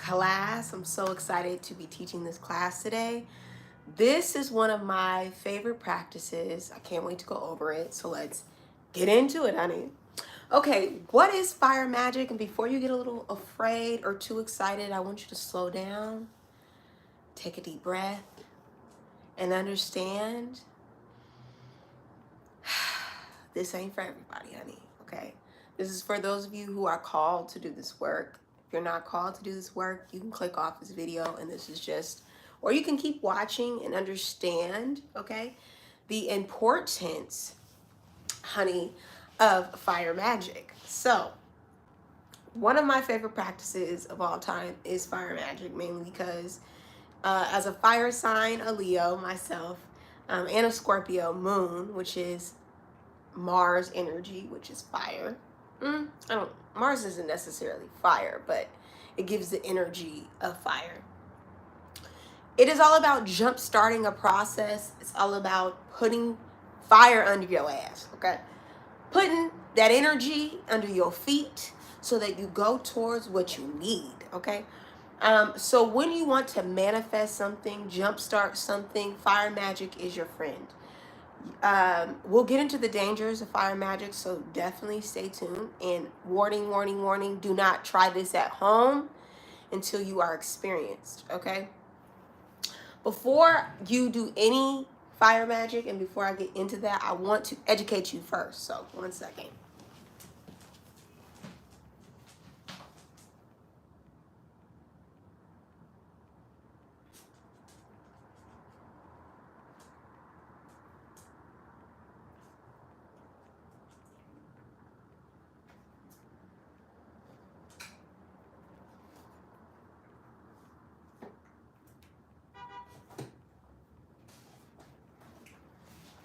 class. I'm so excited to be teaching this class today. This is one of my favorite practices. I can't wait to go over it. So let's get into it, honey. Okay, what is fire magic? And before you get a little afraid or too excited, I want you to slow down, take a deep breath, and understand this ain't for everybody, honey. Okay, this is for those of you who are called to do this work. If you're not called to do this work, you can click off this video, and this is just, or you can keep watching and understand, okay, the importance, honey, of fire magic. So one of my favorite practices of all time is fire magic, mainly because as a fire sign, a Leo myself, and a Scorpio moon, which is Mars energy, which is fire. Mars isn't necessarily fire, but it gives the energy of fire. It is all about jump starting a process. It's all about putting fire under your ass, okay? Putting that energy under your feet so that you go towards what you need, okay? So when you want to manifest something, jumpstart something, fire magic is your friend. We'll get into the dangers of fire magic, so definitely stay tuned. And warning, warning, warning, do not try this at home until you are experienced, okay? Before you do any fire magic and before I get into that, I want to educate you first. So, one second.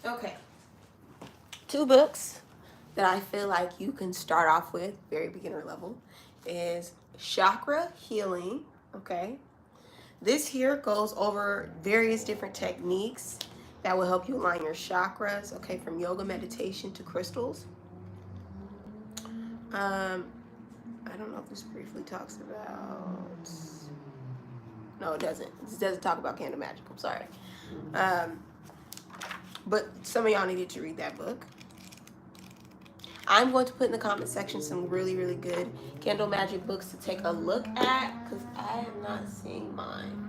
Okay. 2 books that I feel like you can start off with, very beginner level, is Chakra Healing, okay? This here goes over various different techniques that will help you align your chakras, okay, from yoga, meditation to crystals. I don't know if this briefly talks about, no, it doesn't. This doesn't talk about candle magic, I'm sorry. But some of y'all needed to read that book. I'm going to put in the comment section some really, really good candle magic books to take a look at, because I am not seeing mine.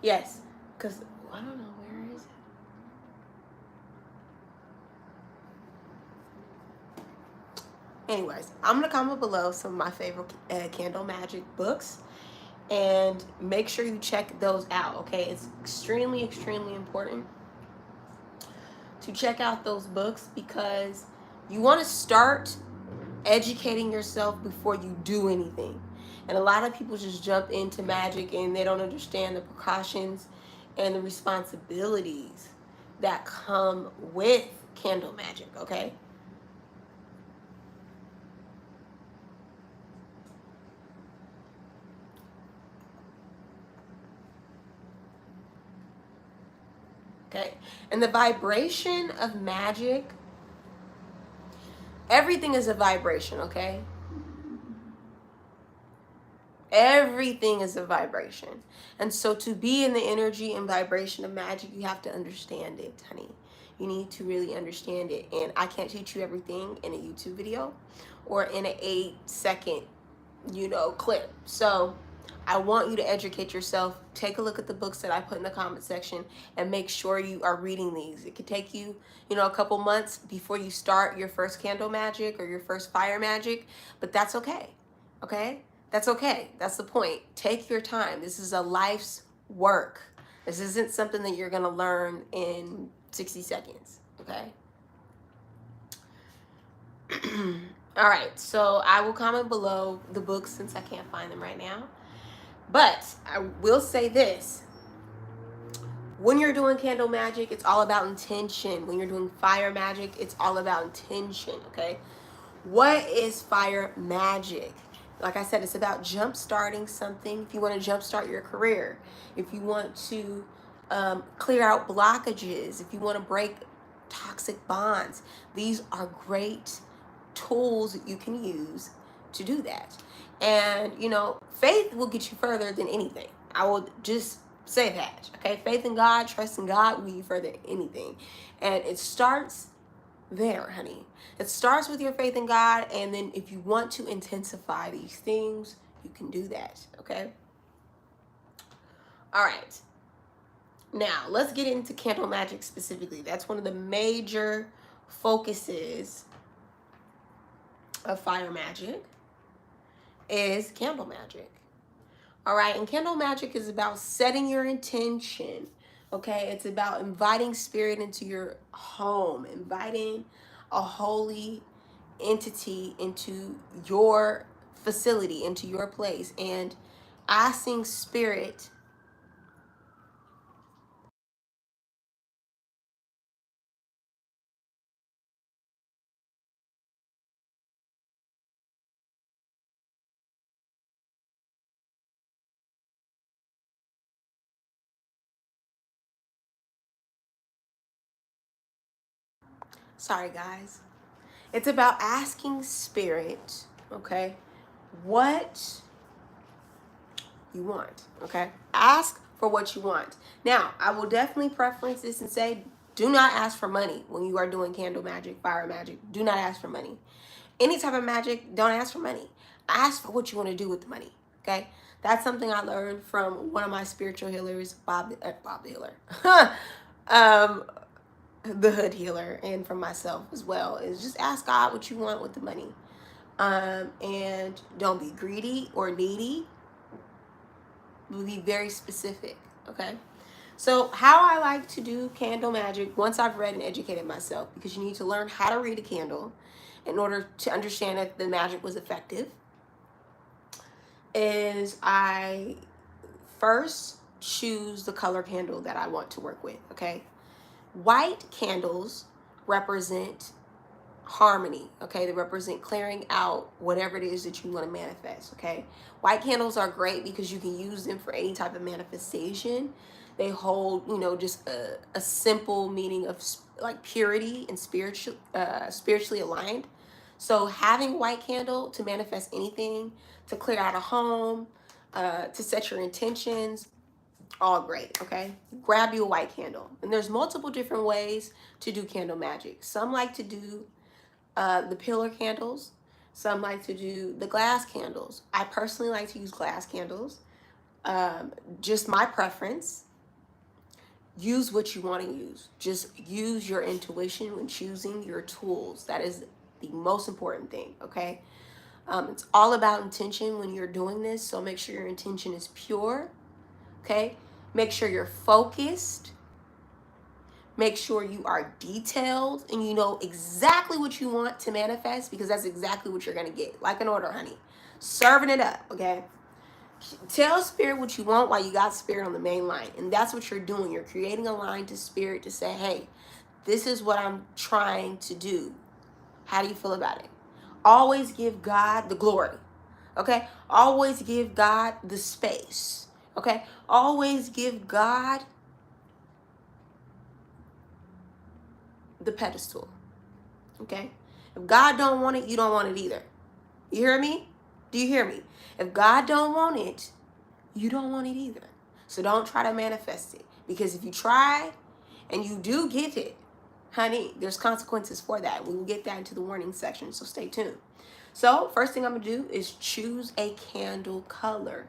Yes, because I don't know, where is it? Anyways, I'm going to comment below some of my favorite candle magic books, and make sure you check those out, okay? It's extremely, extremely important to check out those books because you want to start educating yourself before you do anything. And a lot of people just jump into magic and they don't understand the precautions and the responsibilities that come with candle magic, okay? Okay, and the vibration of magic, everything is a vibration, okay? Everything is a vibration. And so to be in the energy and vibration of magic, you have to understand it, honey. You need to really understand it. And I can't teach you everything in a YouTube video or in an 8-second, clip. So I want you to educate yourself. Take a look at the books that I put in the comment section and make sure you are reading these. It could take you, a couple months before you start your first candle magic or your first fire magic, but that's okay. Okay? That's okay. That's the point. Take your time. This is a life's work. This isn't something that you're going to learn in 60 seconds. Okay? All right. So I will comment below the books since I can't find them right now. But I will say this. When you're doing candle magic, it's all about intention. When you're doing fire magic, it's all about intention. Okay? What is fire magic? Like I said, it's about jump starting something. If you want to jump start your career, if you want to clear out blockages, if you want to break toxic bonds. These are great tools that you can use to do that. And, you know, faith will get you further than anything. I will just say that. Okay. Faith in God, trust in God will get you further than anything. And it starts there, honey. It starts with your faith in God. And then if you want to intensify these things, you can do that. Okay. All right. Now, let's get into candle magic specifically. That's one of the major focuses of fire magic is candle magic. All right, and candle magic is about setting your intention. Okay, it's about inviting spirit into your home, inviting a holy entity into your facility, into your place, and asking spirit. Sorry, guys. It's about asking spirit, okay, what you want, okay? Ask for what you want. Now, I will definitely preference this and say, do not ask for money when you are doing candle magic, fire magic. Do not ask for money. Any type of magic, don't ask for money. Ask for what you want to do with the money, okay? That's something I learned from one of my spiritual healers, Bob the Healer. um, the Hood Healer, and from myself as well, is just ask God what you want with the money. And don't be greedy or needy. Be very specific, okay? So how I like to do candle magic, once I've read and educated myself, because you need to learn how to read a candle in order to understand that the magic was effective, is I first choose the color candle that I want to work with, okay? White candles represent harmony, okay? They represent clearing out whatever it is that you want to manifest, okay? White candles are great because you can use them for any type of manifestation. They hold, you know, just a simple meaning of like purity and spiritually aligned. So having white candle to manifest anything, to clear out a home, to set your intentions, all great, okay? Grab you a white candle. And there's multiple different ways to do candle magic. Some like to do the pillar candles. Some like to do the glass candles. I personally like to use glass candles. Just my preference. Use what you want to use. Just use your intuition when choosing your tools. That is the most important thing, okay? It's all about intention when you're doing this, so make sure your intention is pure, okay? Make sure you're focused. Make sure you are detailed and you know exactly what you want to manifest, because that's exactly what you're going to get. Like an order, honey. Serving it up, okay? Tell spirit what you want while you got spirit on the main line. And that's what you're doing. You're creating a line to spirit to say, hey, this is what I'm trying to do. How do you feel about it? Always give God the glory, okay? Always give God the space, okay? Always give God the pedestal, okay? If God don't want it, you don't want it either. You hear me? Do you hear me? If God don't want it, you don't want it either. So don't try to manifest it, because if you try and you do get it, honey, there's consequences for that. We will get that into the warning section, so stay tuned. So first thing I'm gonna do is choose a candle color.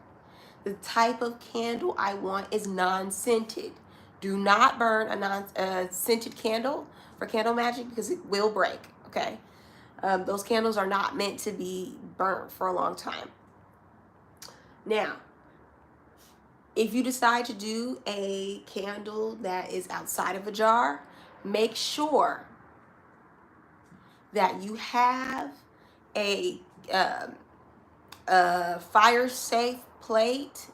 The type of candle I want is non-scented. Do not burn a scented candle for candle magic, because it will break, okay? Those candles are not meant to be burnt for a long time. Now, if you decide to do a candle that is outside of a jar, make sure that you have a, um, a fire safe plate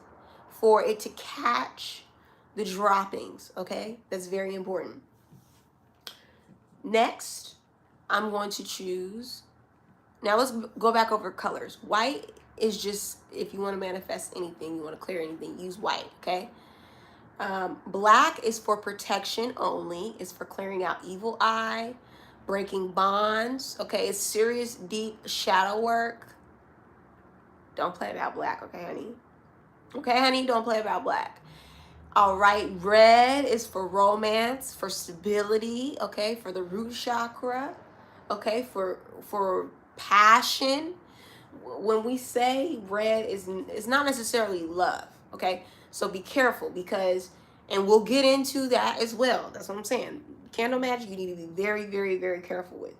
for it to catch the droppings, okay? That's very important. Next, I'm going to choose, now let's go back over colors. White is just, if you want to manifest anything, you want to clear anything, use white, okay? Black is for protection only. It's for clearing out evil eye, breaking bonds. Okay, it's serious, deep shadow work. Don't play about black, okay, honey? Okay, honey, don't play about black. All right, red is for romance, for stability, okay, for the root chakra, okay, for passion. When we say red is not necessarily love, okay? So be careful because, and we'll get into that as well. That's what I'm saying. Candle magic, you need to be very, very, very careful with.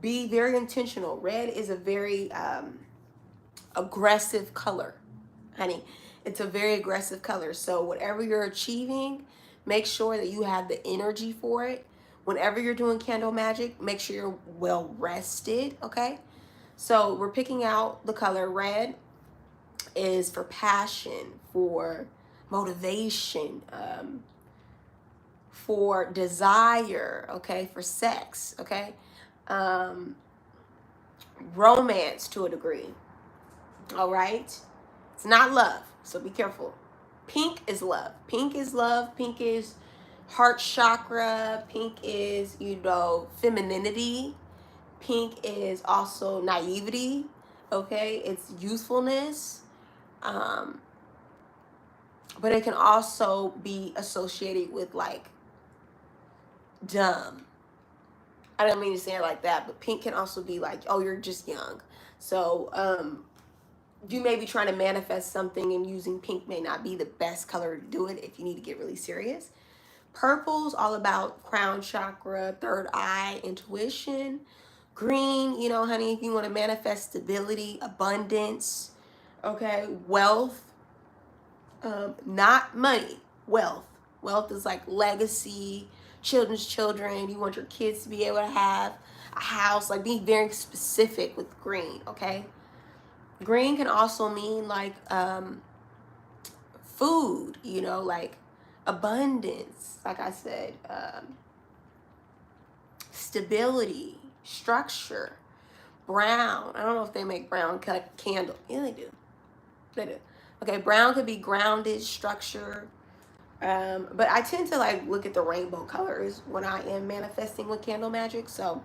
Be very intentional. Red is a very aggressive color, honey. It's a very aggressive color. So whatever you're achieving, make sure that you have the energy for it. Whenever you're doing candle magic, make sure you're well rested, okay? So we're picking out the color red is for passion, for motivation, for desire, okay, for sex, okay, romance to a degree. All right, it's not love, so be careful. Pink is love. Pink is love. Pink is heart chakra. Pink is, you know, femininity. Pink is also naivety. Okay, it's youthfulness. But it can also be associated with like dumb. I don't mean to say it like that, but pink can also be like, oh, you're just young. So you may be trying to manifest something and using pink may not be the best color to do it if you need to get really serious. Purple's all about crown chakra, third eye, intuition. Green, you know, honey, if you want to manifest stability, abundance, okay, wealth, not money, wealth. Wealth is like legacy, children's children. You want your kids to be able to have a house, like be very specific with green, okay? Green can also mean like food, you know, like abundance, like I said, stability, structure. Brown, I don't know if they make brown cut candle. Yeah, they do. They do. Okay, brown could be grounded, structure. But I tend to like look at the rainbow colors when I am manifesting with candle magic. So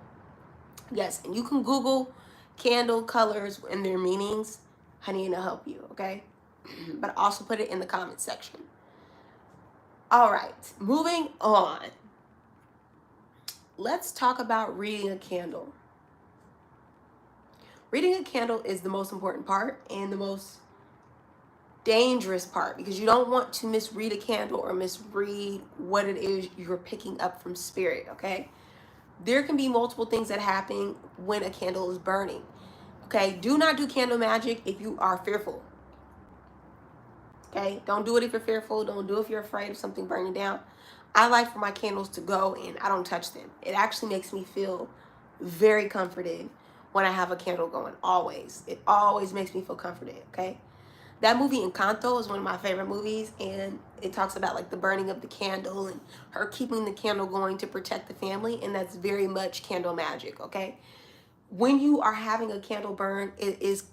yes, and you can Google candle colors and their meanings, honey, and it'll help you, okay? But also put it in the comment section. All right, moving on. Let's talk about reading a candle. Reading a candle is the most important part and the most dangerous part because you don't want to misread a candle or misread what it is you're picking up from spirit, okay? There can be multiple things that happen when a candle is burning, okay? Do not do candle magic if you are fearful, okay? Don't do it if you're fearful. Don't do it if you're afraid of something burning down. I like for my candles to go and I don't touch them. It actually makes me feel very comforted when I have a candle going, always. It always makes me feel comforted, okay? That movie Encanto is one of my favorite movies, and it talks about like the burning of the candle and her keeping the candle going to protect the family, and that's very much candle magic, okay? When you are having a candle burn, it is,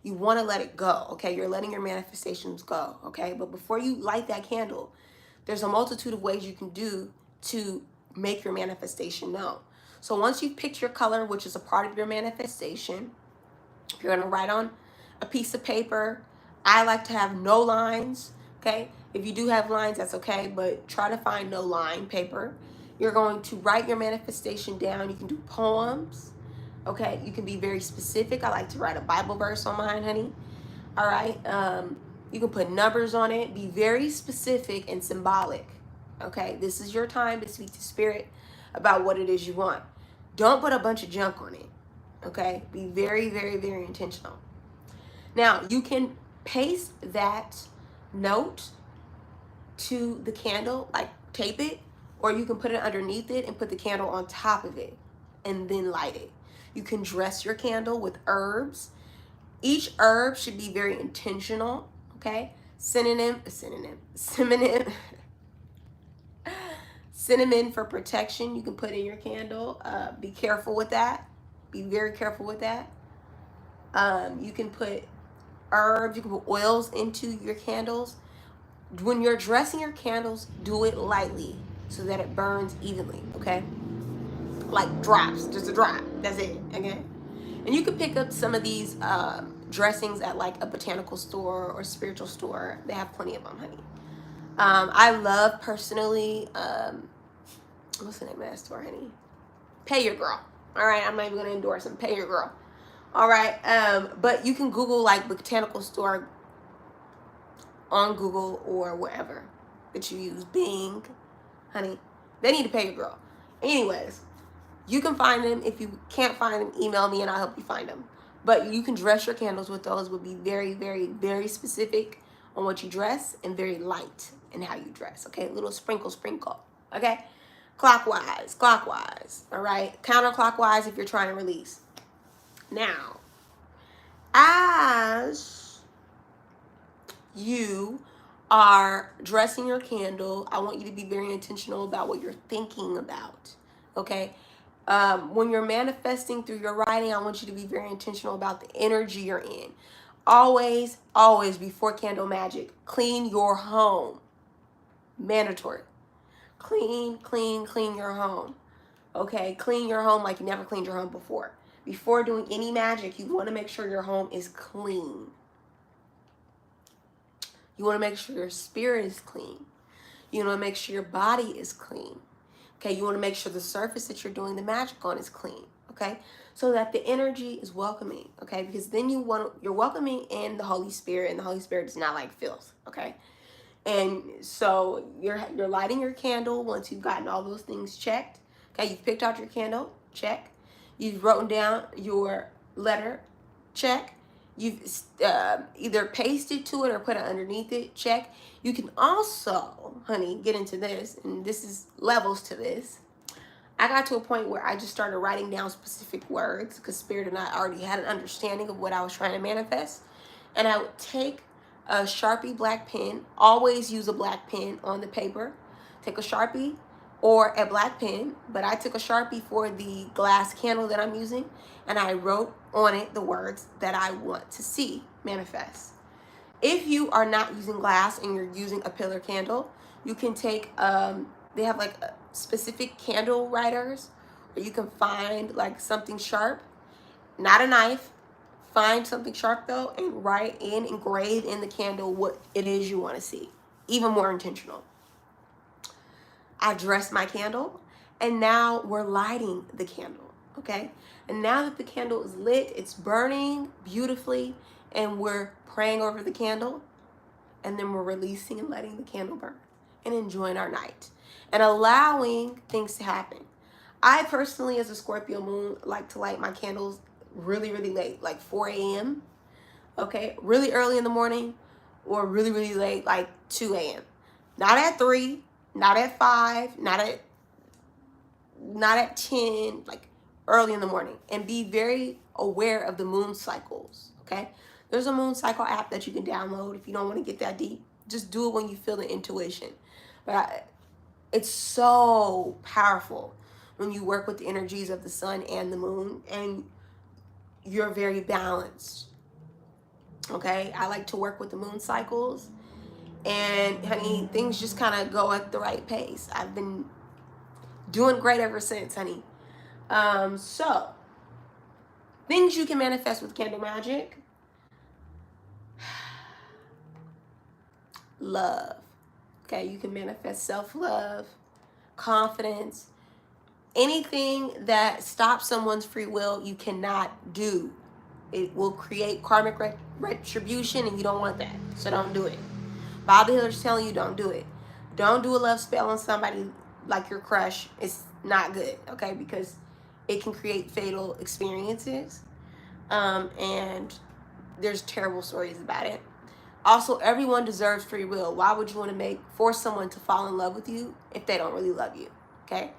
you want to let it go, okay? You're letting your manifestations go, okay? But before you light that candle, there's a multitude of ways you can do to make your manifestation known. So once you've picked your color, which is a part of your manifestation, you're going to write on a piece of paper. I like to have no lines, okay? If you do have lines, that's okay, but try to find no line paper. You're going to write your manifestation down. You can do poems, okay? You can be very specific. I like to write a Bible verse on mine, honey. All right? You can put numbers on it. Be very specific and symbolic, okay? This is your time to speak to spirit about what it is you want. Don't put a bunch of junk on it, okay? Be very, very, very intentional. Now, you can paste that note to the candle, like tape it, or you can put it underneath it and put the candle on top of it and then light it. You can dress your candle with herbs. Each herb should be very intentional, okay? Cinnamon for protection, you can put in your candle. Be careful with that. Be very careful with that. You can put herbs, you can put oils into your candles. When you're dressing your candles, do it lightly so that it burns evenly, okay? Like drops, just a drop. That's it, okay? And you can pick up some of these dressings at like a botanical store or spiritual store. They have plenty of them, honey. I love personally, what's the name of that store, honey? Pay Your Girl. All right, I'm not even gonna endorse them. Pay Your Girl. All right, but you can Google like botanical store on Google or wherever that you use, Bing, honey. They need to pay your girl. Anyways, you can find them. If you can't find them, email me and I'll help you find them. But you can dress your candles with those. Would be very, very, very specific on what you dress and very light in how you dress. Okay, little sprinkle, sprinkle. Okay, clockwise, clockwise. All right, counterclockwise if you're trying to release. Now, as you are dressing your candle, I want you to be very intentional about what you're thinking about. Okay, when you're manifesting through your writing, I want you to be very intentional about the energy you're in. Always, always, before candle magic, clean your home. Mandatory. Clean, clean, clean your home. Okay, clean your home like you never cleaned your home before. Before doing any magic, you want to make sure your home is clean. You want to make sure your spirit is clean. You want to make sure your body is clean. Okay, you want to make sure the surface that you're doing the magic on is clean. Okay, so that the energy is welcoming. Okay, because then you're welcoming in the Holy Spirit, and the Holy Spirit is not like filth. Okay, and so you're lighting your candle once you've gotten all those things checked. Okay, you've picked out your candle, check. You've written down your letter, check. You've either pasted to it or put it underneath it, check. You can also, honey, get into this, and this is levels to this. I got to a point where I just started writing down specific words because Spirit and I already had an understanding of what I was trying to manifest. And I would take a Sharpie black pen, always use a black pen on the paper. Take a Sharpie or a black pen, but I took a Sharpie for the glass candle that I'm using, and I wrote on it the words that I want to see manifest. If you are not using glass and you're using a pillar candle, you can take, they have like specific candle writers, or you can find like something sharp, not a knife. Find something sharp though and engrave in the candle what it is you want to see. Even more intentional. I dressed my candle, and now we're lighting the candle, okay? And now that the candle is lit, it's burning beautifully, and we're praying over the candle, and then we're releasing and letting the candle burn and enjoying our night and allowing things to happen. I personally, as a Scorpio moon, like to light my candles really, really late, like 4 a.m., okay? Really early in the morning, or really, really late, like 2 a.m. Not at 3, not at 5, not at 10, like early in the morning. And be very aware of the moon cycles, okay? There's a moon cycle app that you can download if you don't want to get that deep. Just do it when you feel the intuition. But it's so powerful when you work with the energies of the sun and the moon, and you're very balanced, okay? I like to work with the moon cycles. And honey, things just kind of go at the right pace. I've been doing great ever since, honey. So things you can manifest with candle magic. Love. Okay, you can manifest self-love, confidence. Anything that stops someone's free will, you cannot do. It will create karmic retribution, and you don't want that. So don't do it. Bob the Healer's telling you don't do it. Don't do a love spell on somebody like your crush. It's not good, okay? Because it can create fatal experiences. And there's terrible stories about it. Also, everyone deserves free will. Why would you want to force someone to fall in love with you if they don't really love you, okay?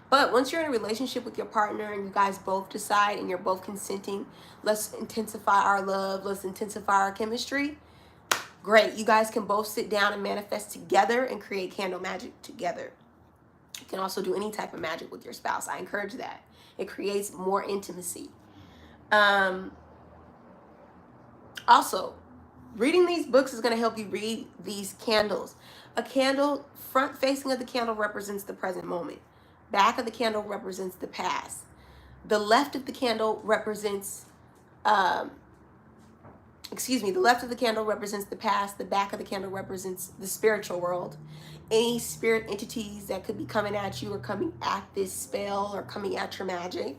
But once you're in a relationship with your partner and you guys both decide and you're both consenting, let's intensify our love, let's intensify our chemistry. Great, you guys can both sit down and manifest together and create candle magic together. You can also do any type of magic with your spouse. I encourage that. It creates more intimacy. Also, Reading these books is going to help you read these candles. A candle, front facing of the candle represents the present moment. Back of the candle represents the past. The left of the candle represents, the left of the candle represents the past. The back of the candle represents the spiritual world. Any spirit entities that could be coming at you or coming at this spell or coming at your magic.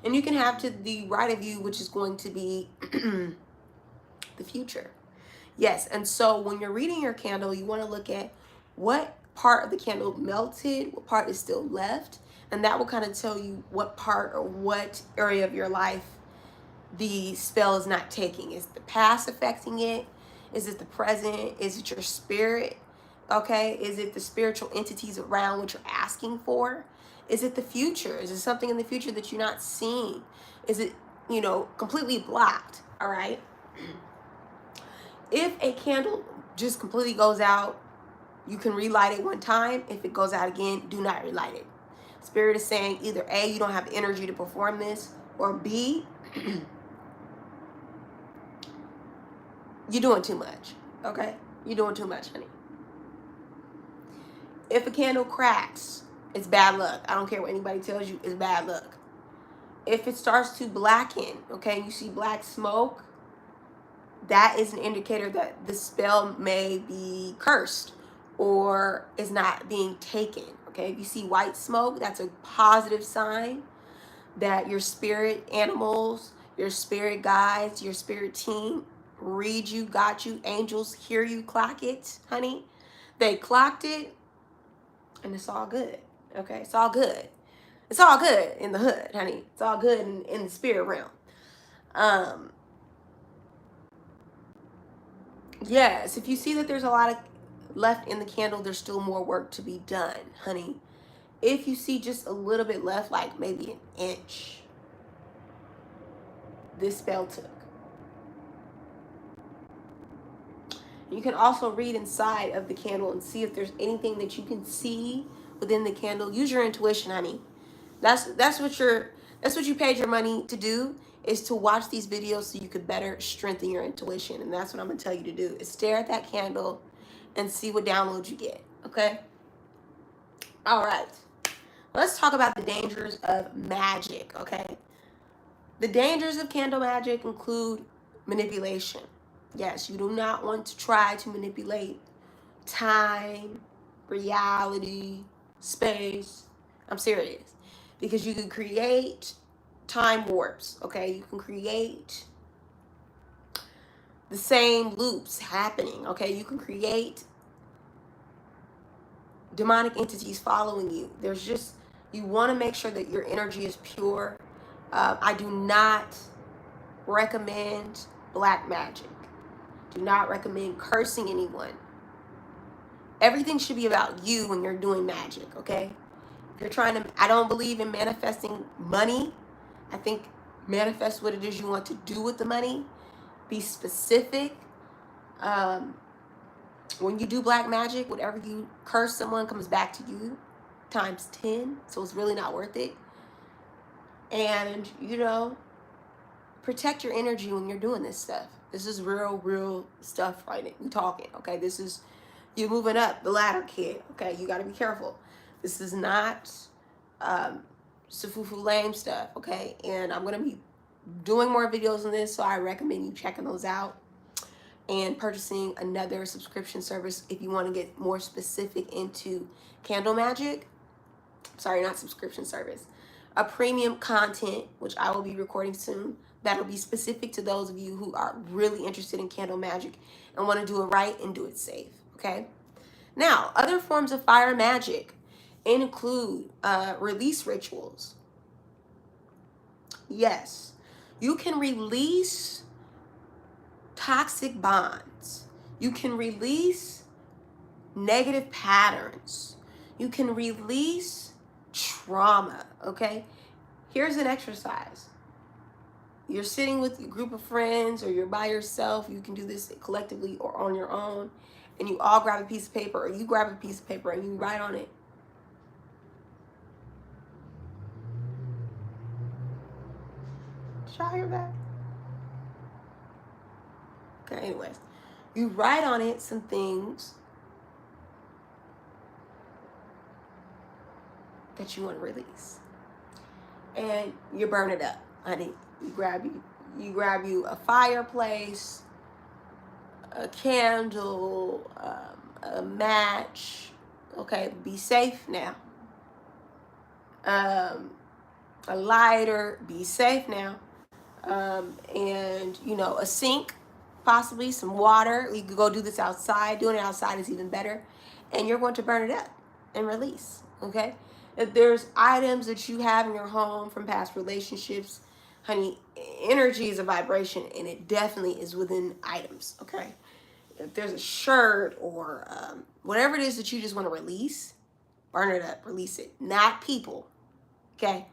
And you can have to the right of you, which is going to be the future. Yes, and so when you're reading your candle, you want to look at what part of the candle melted, what part is still left, and that will kind of tell you what part or what area of your life the spell is not taking. Is the past affecting it? Is it the present? Is it your spirit? Okay, is it the spiritual entities around what you're asking for? Is it the future? Is it something in the future that you're not seeing? Is it, completely blocked? All right. If a candle just completely goes out, you can relight it one time. If it goes out again, do not relight it. Spirit is saying either A, you don't have energy to perform this, or B, you're doing too much. Okay? You're doing too much, honey. If a candle cracks, it's bad luck. I don't care what anybody tells you, it's bad luck. If it starts to blacken, okay, you see black smoke, that is an indicator that the spell may be cursed or is not being taken. Okay, if you see white smoke, that's a positive sign that your spirit animals, your spirit guides, your spirit team read you, got you, angels hear you, clock it, honey. They clocked it, and it's all good. Okay, it's all good. It's all good in the hood, honey. It's all good in the spirit realm. Yes, if you see that there's a lot of left in the candle, there's still more work to be done, honey. If you see just a little bit left, like maybe an inch, this spell took. You can also read inside of the candle and see if there's anything that you can see within the candle. Use your intuition, honey. That's what you paid your money to do, is to watch these videos so you could better strengthen your intuition. And that's what I'm gonna tell you to do, is stare at that candle and see what downloads you get. Okay? All right. Let's talk about the dangers of magic, okay? The dangers of candle magic include manipulation. Yes, you do not want to try to manipulate time, reality, space. I'm serious. Because you can create time warps, okay? You can create the same loops happening, okay? You can create demonic entities following you. You want to make sure that your energy is pure. I do not recommend black magic. Do not recommend cursing anyone. Everything should be about you when you're doing magic, okay? If you're trying to, I don't believe in manifesting money. I think manifest what it is you want to do with the money. Be specific. When you do black magic, whatever you curse someone comes back to you times 10. So it's really not worth it. And, protect your energy when you're doing this stuff. This is real stuff right now. We talking, okay? This is you moving up the ladder, kid. Okay, you got to be careful. This is not sufufu lame stuff, okay? And I'm gonna be doing more videos on this, so I recommend you checking those out and purchasing another subscription service if you want to get more specific into candle magic. Sorry, not subscription service. A premium content, which I will be recording soon, that'll be specific to those of you who are really interested in candle magic and want to do it right and do it safe, okay? Now, other forms of fire magic include release rituals. Yes, you can release toxic bonds. You can release negative patterns. You can release trauma, okay? Here's an exercise. You're sitting with a group of friends or you're by yourself. You can do this collectively or on your own. And you all grab a piece of paper, or you grab a piece of paper and you write on it. Did y'all hear that? Okay, anyways. You write on it some things that you want to release. And you burn it up, honey. You grab you a fireplace, a candle, a match. Okay, be safe now. A lighter, be safe now. And a sink, possibly some water. You could go do this outside. Doing it outside is even better. And you're going to burn it up and release. Okay. If there's items that you have in your home from past relationships, honey, energy is a vibration, and it definitely is within items. Okay. If there's a shirt or whatever it is that you just want to release, burn it up, release it. Not people. Okay.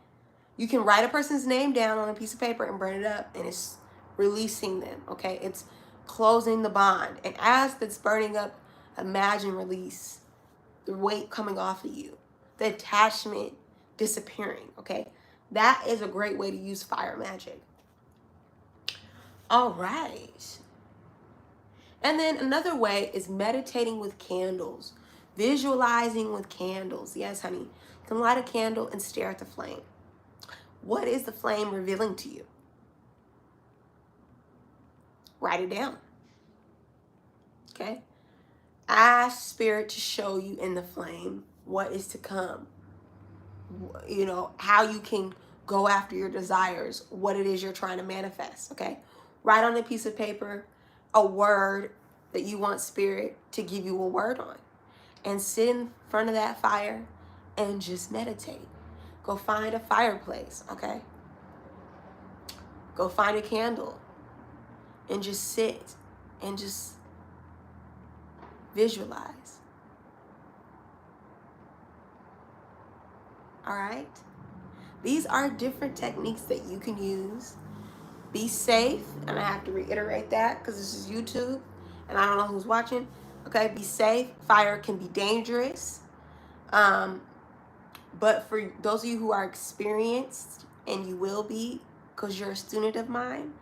You can write a person's name down on a piece of paper and burn it up, and it's releasing them. Okay. It's closing the bond. And as that's burning up, imagine release, the weight coming off of you, the attachment disappearing. Okay. That is a great way to use fire magic. All right. And then another way is meditating with candles, visualizing with candles. Yes, honey. You can light a candle and stare at the flame. What is the flame revealing to you? Write it down. Okay? Ask Spirit to show you in the flame what is to come. How you can go after your desires, what it is you're trying to manifest. Okay? Write on a piece of paper a word that you want Spirit to give you a word on. And sit in front of that fire and just meditate. Go find a fireplace, okay? Go find a candle and just sit and just visualize. All right? These are different techniques that you can use. Be safe, and I have to reiterate that because this is YouTube and I don't know who's watching. Okay, be safe. Fire can be dangerous. But for those of you who are experienced, and you will be because you're a student of mine,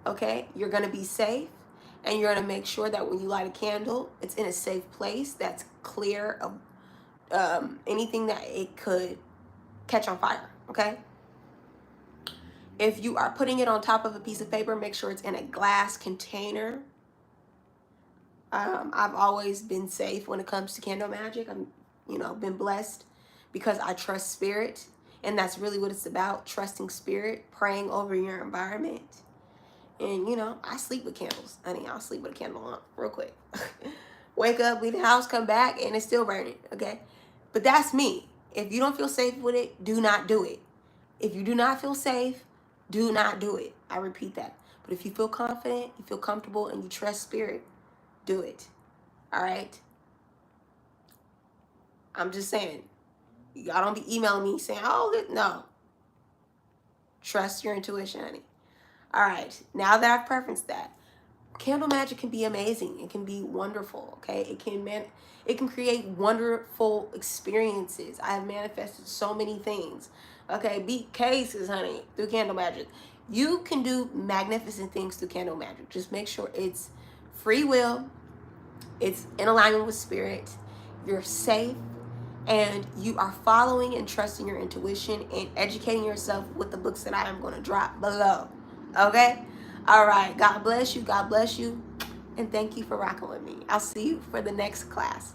okay, you're going to be safe, and you're going to make sure that when you light a candle, it's in a safe place that's clear of anything that it could catch on fire, okay? If you are putting it on top of a piece of paper, make sure it's in a glass container. I've always been safe when it comes to candle magic. I'm, been blessed because I trust Spirit. And that's really what it's about, trusting Spirit, praying over your environment. And, I sleep with candles. Honey, I'll sleep with a candle on real quick. Wake up, leave the house, come back, and it's still burning, okay? But that's me. If you don't feel safe with it, do not do it. If you do not feel safe, do not do it. I repeat that. But if you feel confident, you feel comfortable, and you trust Spirit, do it. All right? I'm just saying. Y'all don't be emailing me saying, no. Trust your intuition, honey. All right. Now that I've preferenced that, candle magic can be amazing. It can be wonderful, okay? It can create wonderful experiences. I have manifested so many things. Okay, beat cases, honey, through candle magic. You can do magnificent things through candle magic. Just make sure it's free will, it's in alignment with Spirit, you're safe, and you are following and trusting your intuition and educating yourself with the books that I am going to drop below. Okay? All right. God bless you. God bless you. And thank you for rocking with me. I'll see you for the next class.